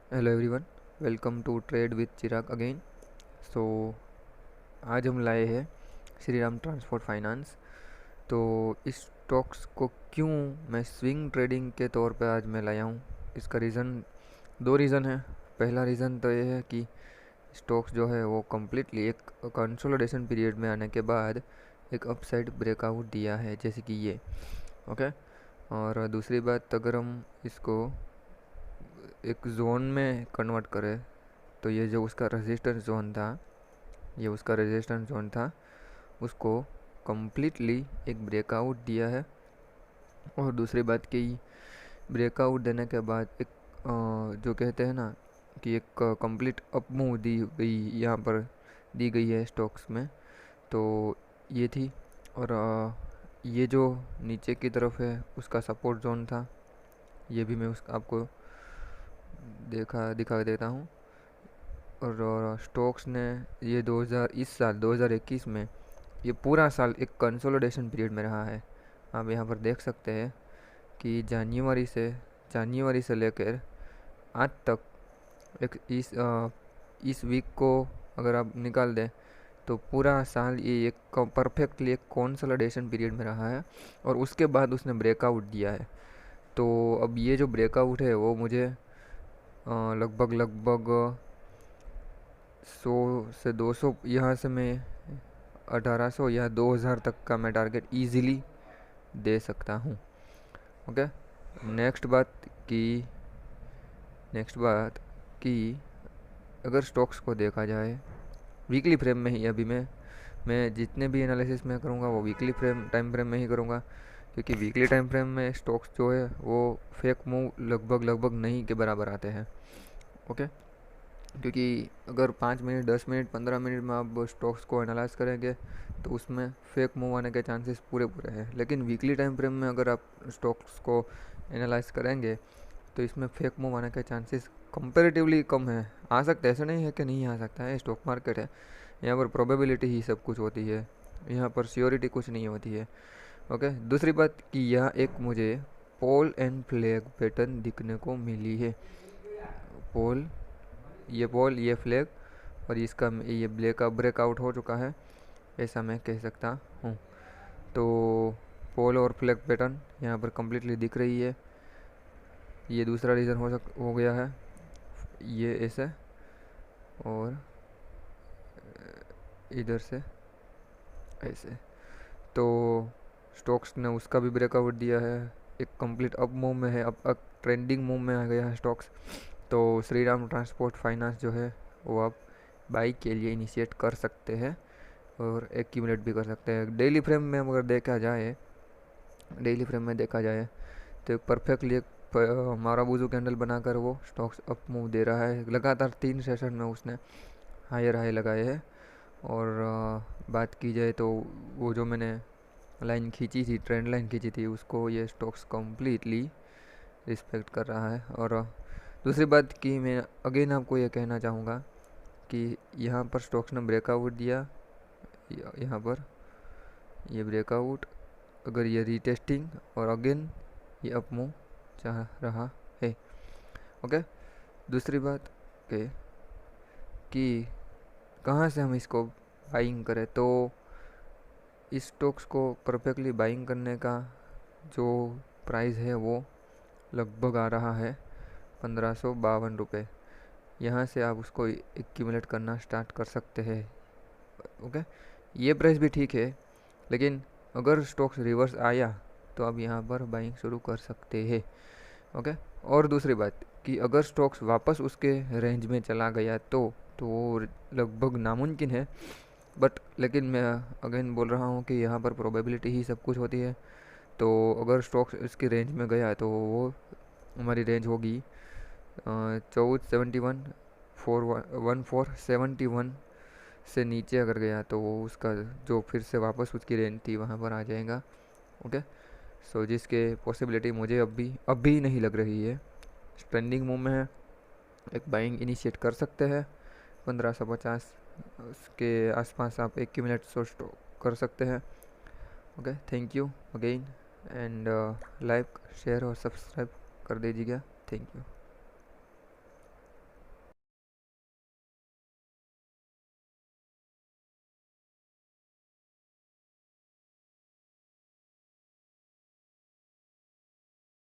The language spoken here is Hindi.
Hello everyone, welcome to trade with Chirag again. So आज हम लाए हैं श्री राम ट्रांसपोर्ट फाइनेंस। तो इस स्टॉक्स को क्यों मैं स्विंग ट्रेडिंग के तौर पे आज मैं लाया हूँ, इसका रीज़न दो रीज़न है। पहला रीज़न तो ये है कि स्टॉक्स जो है वो कम्प्लीटली एक कंसोलिडेशन पीरियड में आने के बाद एक अपसाइड ब्रेकआउट दिया है, जैसे कि ये। ओके। और दूसरी बात, अगर हम इसको एक जोन में कन्वर्ट करें तो ये जो उसका रेजिस्टेंस जोन था, उसको कम्प्लीटली एक ब्रेकआउट दिया है। और दूसरी बात कि ब्रेकआउट देने के बाद एक जो कहते हैं ना कि एक कंप्लीट अप मूव दी गई, यहाँ पर दी गई है स्टॉक्स में। तो ये थी। और ये जो नीचे की तरफ है उसका सपोर्ट जोन था, ये भी मैं आपको दिखा देता हूँ। और स्टॉक्स ने ये 2021 में ये पूरा साल एक कंसोलिडेशन पीरियड में रहा है। आप यहाँ पर देख सकते हैं कि जनवरी से लेकर आज तक एक इस वीक को अगर आप निकाल दें तो पूरा साल ये एक परफेक्टली एक कंसोलिडेशन पीरियड में रहा है। और उसके बाद उसने ब्रेकआउट दिया है। तो अब ये जो ब्रेकआउट है वो मुझे लगभग 100 से 200, यहाँ से मैं 1800 या 2000 तक का मैं टारगेट इजीली दे सकता हूँ। ओके। नेक्स्ट बात कि अगर स्टॉक्स को देखा जाए वीकली फ्रेम में ही, अभी मैं जितने भी एनालिसिस मैं करूँगा वो वीकली टाइम फ्रेम में ही करूँगा, क्योंकि वीकली टाइम फ्रेम में स्टॉक्स जो है वो फेक मूव लगभग नहीं के बराबर आते हैं। ओके। क्योंकि अगर 5 मिनट 10 मिनट 15 मिनट में आप स्टॉक्स को एनालाइज करेंगे तो उसमें फेक मूव आने के चांसेस पूरे हैं। लेकिन वीकली टाइम फ्रेम में अगर आप स्टॉक्स को एनालाइज करेंगे तो इसमें फेक मूव आने के चांसेस कंपैरेटिवली कम है। आ सकते हैं, ऐसा नहीं है कि नहीं आ सकता है, स्टॉक मार्केट है, यहाँ पर प्रोबेबिलिटी ही सब कुछ होती है, यहाँ पर श्योरिटी कुछ नहीं होती है। ओके। दूसरी बात कि यह एक मुझे पोल एंड फ्लैग पैटर्न दिखने को मिली है। पोल ये फ्लैग और इसका ये ब्रेकआउट हो चुका है, ऐसा मैं कह सकता हूँ। तो पोल और फ्लैग पैटर्न यहाँ पर कम्प्लीटली दिख रही है। ये दूसरा रीज़न हो गया है, ये ऐसे और इधर से ऐसे। तो स्टॉक्स ने उसका भी ब्रेकआउट दिया है, एक कंप्लीट अप मूव में है, अब ट्रेंडिंग मूव में आ गया है स्टॉक्स। तो श्री राम ट्रांसपोर्ट फाइनेंस जो है वो आप बाइक के लिए इनिशिएट कर सकते हैं और एक्यूमुलेट भी कर सकते हैं। डेली फ्रेम में अगर देखा जाए तो परफेक्टली एक माराबूजू कैंडल बनाकर वो स्टॉक्स अप मूव दे रहा है। लगातार 3 सेशन में उसने हायर हाई लगाए हैं। और बात की जाए तो वो जो मैंने लाइन खींची थी, ट्रेंड लाइन खींची थी, उसको ये स्टॉक्स कम्प्लीटली रिस्पेक्ट कर रहा है। और दूसरी बात कि मैं अगेन आपको ये कहना चाहूँगा कि यहाँ पर स्टॉक्स ने ब्रेकआउट दिया, यहाँ पर ये ब्रेकआउट, अगर ये रीटेस्टिंग और अगेन ये अप मूव चाह रहा है। ओके। दूसरी बात कि कहाँ से हम इसको बाइंग करें, तो इस स्टॉक्स को परफेक्टली बाइंग करने का जो प्राइस है वो लगभग आ रहा है 1552 रुपये। यहाँ से आप उसको एक्यूमुलेट करना स्टार्ट कर सकते हैं। ओके। ये प्राइस भी ठीक है, लेकिन अगर स्टॉक्स रिवर्स आया तो आप यहाँ पर बाइंग शुरू कर सकते हैं। ओके। और दूसरी बात कि अगर स्टॉक्स वापस उसके रेंज में चला गया तो वो लगभग नामुमकिन है, बट लेकिन मैं अगेन बोल रहा हूँ कि यहाँ पर प्रोबेबिलिटी ही सब कुछ होती है। तो अगर स्टॉक्स इसकी रेंज में गया तो वो हमारी रेंज होगी 1471, 1471 से नीचे अगर गया तो वो उसका जो फिर से वापस उसकी रेंज थी वहाँ पर आ जाएगा। ओके। सो जिसके पॉसिबिलिटी मुझे अभी नहीं लग रही है। ट्रेंडिंग मूव में है, एक बाइंग इनिशिएट कर सकते हैं 1550 के आसपास, आप एक्यूमुलेट स्टॉक कर सकते हैं। Okay. Thank you again and like share और सब्सक्राइब कर दीजिएगा। Thank you.